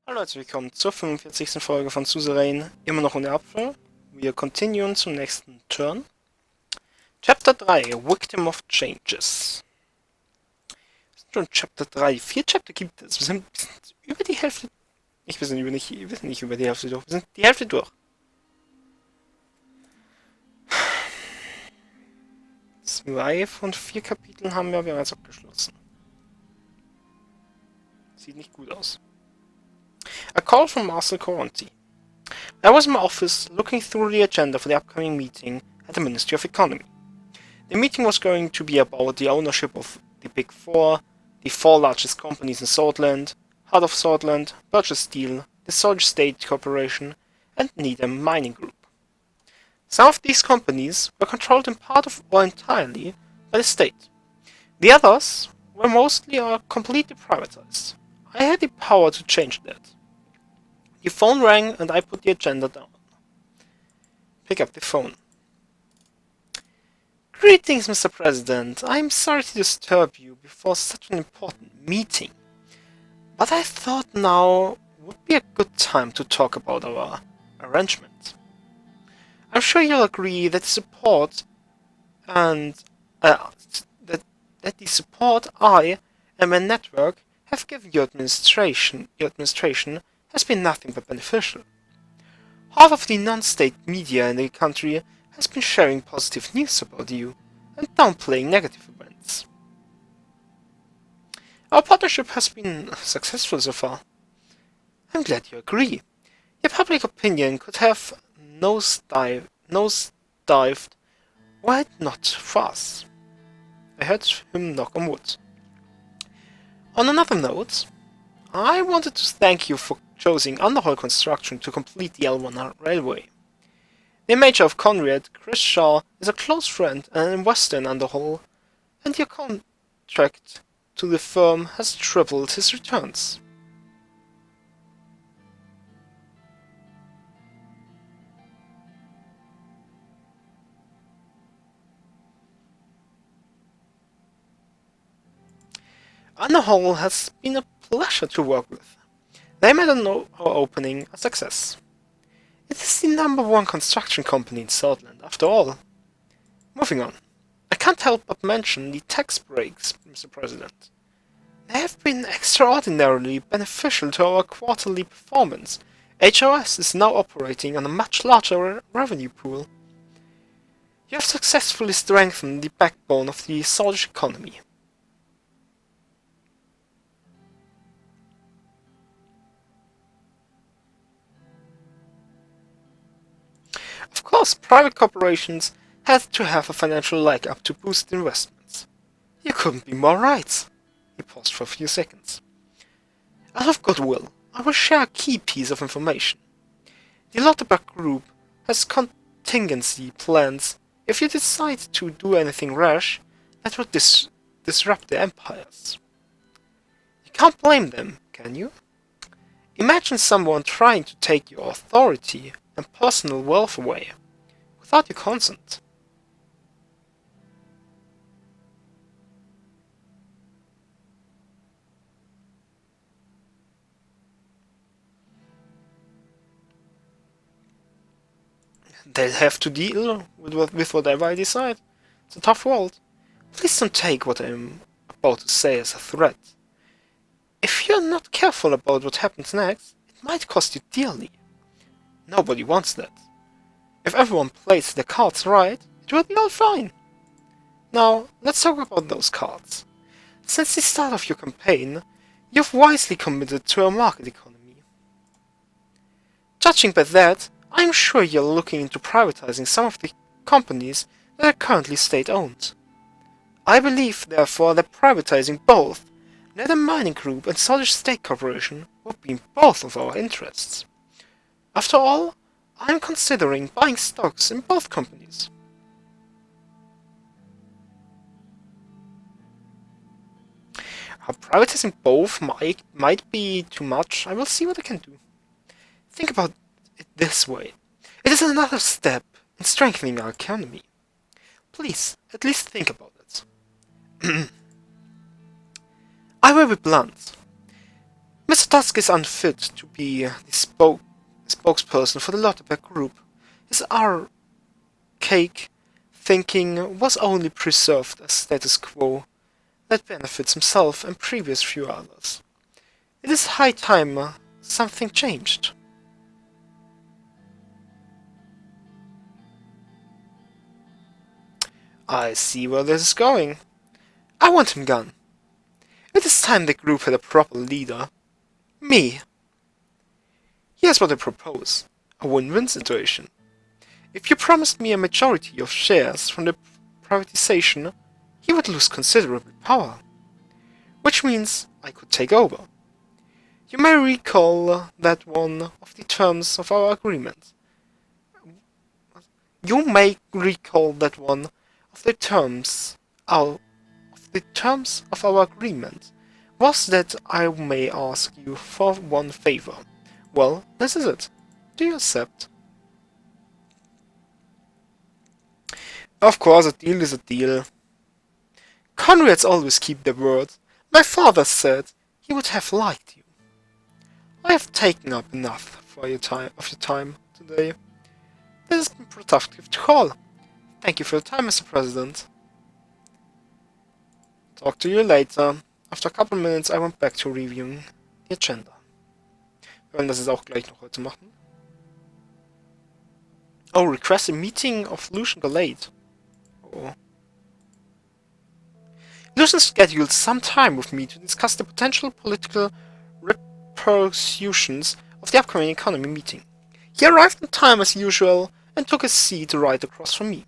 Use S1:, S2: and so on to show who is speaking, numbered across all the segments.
S1: Hallo, herzlich willkommen zur 45. Folge von Suzerain, immer noch ohne Apfel. Wir continuen zum nächsten Turn. Chapter 3, Victim of Changes. Wir sind schon Chapter 3, 4 Chapter gibt es. Wir sind über die Hälfte... wir sind nicht über die Hälfte durch, wir sind die Hälfte durch. 2 von 4 Kapiteln haben wir bereits abgeschlossen. Sieht nicht gut aus. A call from Master Coronti. I was in my office looking through the agenda for the upcoming meeting at the Ministry of Economy. The meeting was going to be about the ownership of the Big Four, the 4 largest companies in Swordsland, Heart of Swordsland, Burgess Steel, the Soldier State Corporation, and Needham Mining Group. Some of these companies were controlled in part or entirely by the state. The others were mostly or completely privatized. I had the power to change that. The phone rang and I put the agenda down. Pick up the phone. Greetings, Mr. President. I'm sorry to disturb you before such an important meeting, but I thought now would be a good time to talk about our arrangement. I'm sure you'll agree that the support I and my network have given your administration has been nothing but beneficial. Half of the non-state media in the country has been sharing positive news about you and downplaying negative events. Our partnership has been successful so far. I'm glad you agree. Your public opinion could have nosedived were it not for us. I heard him knock on wood. On another note, I wanted to thank you for choosing Underhaul Construction to complete the L1 railway. The Major of Conrad, Chris Shaw, is a close friend and an investor in Underhaul, and your contract to the firm has tripled his returns. Underhaul has been a pleasure to work with. They made our opening a success. It is the #1 construction company in Swordsland, after all. Moving on. I can't help but mention the tax breaks, Mr. President. They have been extraordinarily beneficial to our quarterly performance. HOS is now operating on a much larger revenue pool. You have successfully strengthened the backbone of the Swedish economy. Of course, private corporations had to have a financial leg up to boost investments. You couldn't be more right. He paused for a few seconds. Out of goodwill, I will share a key piece of information. The Lotteberg Group has contingency plans if you decide to do anything rash that would disrupt their empires. You can't blame them, can you? Imagine someone trying to take your authority and personal wealth away, without your consent. They'll have to deal with whatever I decide. It's a tough world. Please don't take what I'm about to say as a threat. If you're not careful about what happens next, it might cost you dearly. Nobody wants that. If everyone plays their cards right, it will be all fine. Now, let's talk about those cards. Since the start of your campaign, you've wisely committed to a market economy. Judging by that, I'm sure you're looking into privatizing some of the companies that are currently state-owned. I believe, therefore, that privatizing both Needham Mining Group and Soldier State Corporation would be in both of our interests. After all, I'm considering buying stocks in both companies. Privatizing both might be too much. I will see what I can do. Think about it this way. It is another step in strengthening our economy. Please, at least think about it. I will be blunt. Mr. Tusk is unfit to be the spokesperson for the Lotteberg Group. His archaic thinking was only preserved as status quo that benefits himself and previous few others. It is high time something changed. I see where this is going. I want him gone. It is time the group had a proper leader. Me. Here's what I propose. A win-win situation. If you promised me a majority of shares from the privatization, he would lose considerable power. Which means I could take over. You may recall that one of the terms of our agreement. You may recall that one of the terms of our agreement was that I may ask you for one favor. Well, this is it. Do you accept? Of course, a deal is a deal. Conrads always keep their word. My father said he would have liked you. I have taken up enough of your time today. This has been productive to call. Thank you for your time, Mr. President. Talk to you later. After a couple of minutes, I went back to reviewing the agenda. Wir wollen das jetzt auch gleich noch heute machen. Oh, request a meeting of Lucian Galate. Oh. Lucian scheduled some time with me to discuss the potential political repercussions of the upcoming economy meeting. He arrived on time as usual and took a seat right across from me.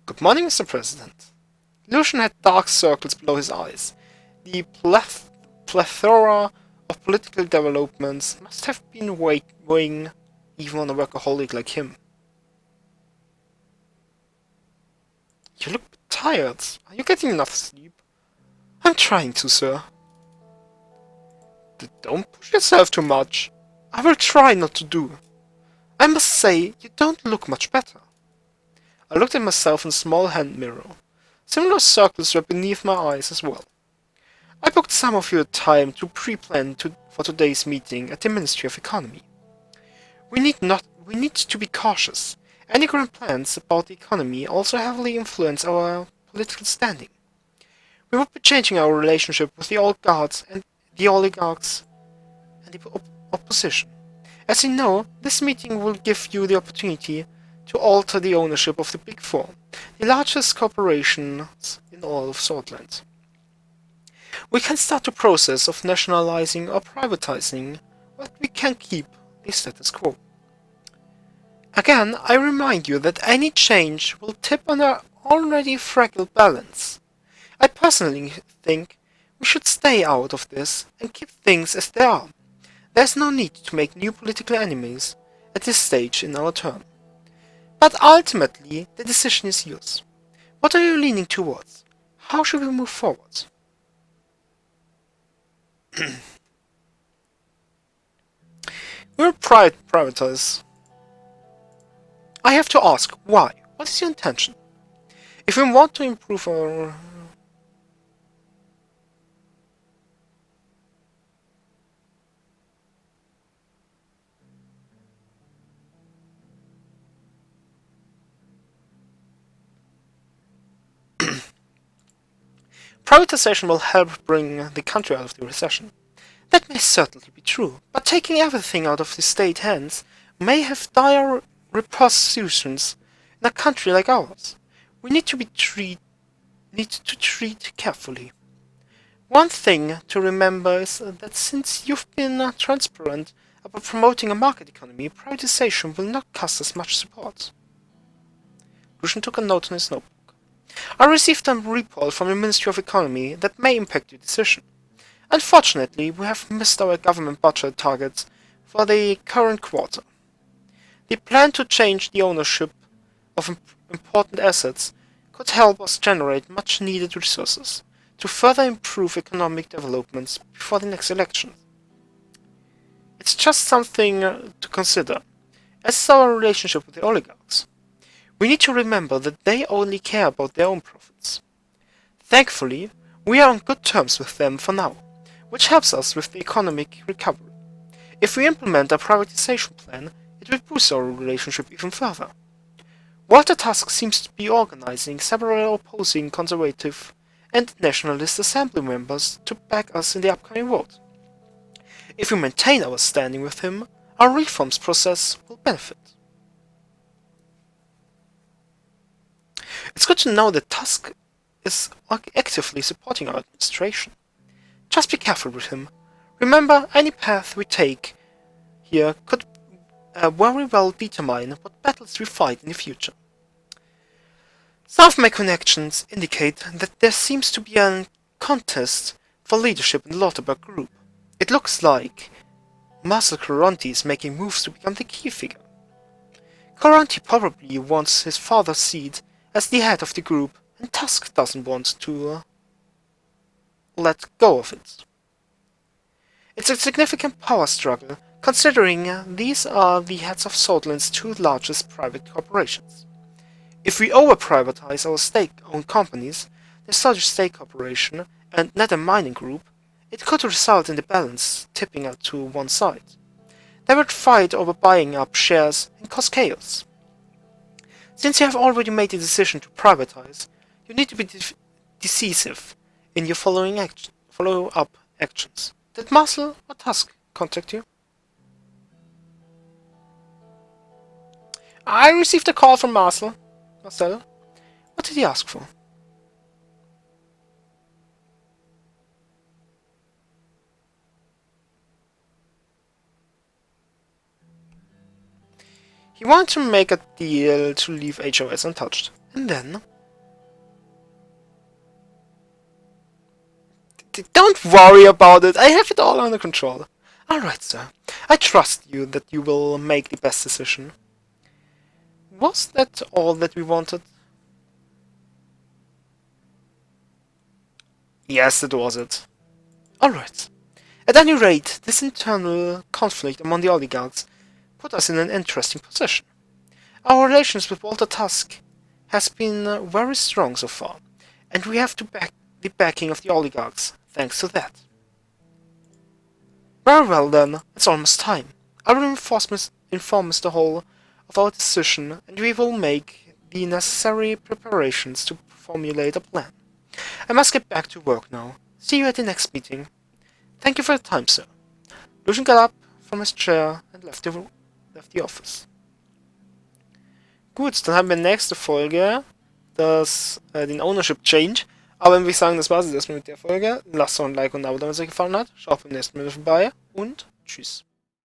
S1: Good morning, Mr. President. Lucian had dark circles below his eyes. The plethora of political developments must have been weighing even on a workaholic like him. You look tired. Are you getting enough sleep? I'm trying to, sir. Don't push yourself too much. I will try not to do. I must say, you don't look much better. I looked at myself in a small hand mirror. Similar circles were beneath my eyes as well. I booked some of your time to pre-plan for today's meeting at the Ministry of Economy. We need to be cautious. Any grand plans about the economy also heavily influence our political standing. We would be changing our relationship with the oligarchs and the opposition. As you know, this meeting will give you the opportunity to alter the ownership of the Big Four, the largest corporations in all of Swordland. We can start the process of nationalizing or privatizing, but we can keep the status quo. Again, I remind you that any change will tip on our already fragile balance. I personally think we should stay out of this and keep things as they are. There is no need to make new political enemies at this stage in our term. But ultimately, the decision is yours. What are you leaning towards? How should we move forward? We'll privatize. I have to ask, why? What is your intention? If we want to improve our... Privatization will help bring the country out of the recession. That may certainly be true, but taking everything out of the state hands may have dire repercussions in a country like ours. We need to treat carefully. One thing to remember is that since you've been transparent about promoting a market economy, privatization will not cost us much support. Lucian took a note on his notebook. I received a report from the Ministry of Economy that may impact your decision. Unfortunately, we have missed our government budget targets for the current quarter. The plan to change the ownership of important assets could help us generate much-needed resources to further improve economic developments before the next election. It's just something to consider, as is our relationship with the oligarchs. We need to remember that they only care about their own profits. Thankfully, we are on good terms with them for now. which helps us with the economic recovery. If we implement a privatization plan, it will boost our relationship even further. Walter Tusk seems to be organizing several opposing conservative and nationalist assembly members to back us in the upcoming vote. If we maintain our standing with him, our reforms process will benefit. It's good to know that Tusk is actively supporting our administration. Just be careful with him. Remember, any path we take here could very well determine what battles we fight in the future. Some of my connections indicate that there seems to be a contest for leadership in the Lauterberg group. It looks like Marcel Coronti is making moves to become the key figure. Coronti probably wants his father's seat as the head of the group, and Tusk doesn't want to let go of it. It's a significant power struggle, considering these are the heads of Sutherland's two largest private corporations. If we over-privatize our state-owned companies, the Scottish State Corporation and Nether Mining Group, it could result in the balance tipping out to one side. They would fight over buying up shares and cause chaos. Since you have already made the decision to privatize, you need to be decisive in your follow-up actions. Did Marcel or Tusk contact you? I received a call from Marcel. What did he ask for? He wanted to make a deal to leave HOS untouched. And then... Don't worry about it, I have it all under control. Alright, sir. I trust you that you will make the best decision. Was that all that we wanted? Yes, that was it. Alright. At any rate, this internal conflict among the oligarchs put us in an interesting position. Our relations with Walter Tusk has been very strong so far, and we have the backing of the oligarchs, thanks to that. Very well then, it's almost time. I will inform Mr. Hall of our decision, and we will make the necessary preparations to formulate a plan. I must get back to work now. See you at the next meeting. Thank you for your time, sir. Lucian got up from his chair and left the office. Gut, dann haben wir nächste Folge den Ownership Change. Aber wenn wir sagen, das war's jetzt erstmal mit der Folge. Lasst doch ein Like und ein Abo, wenn es euch gefallen hat. Schaut beim nächsten Mal vorbei und tschüss.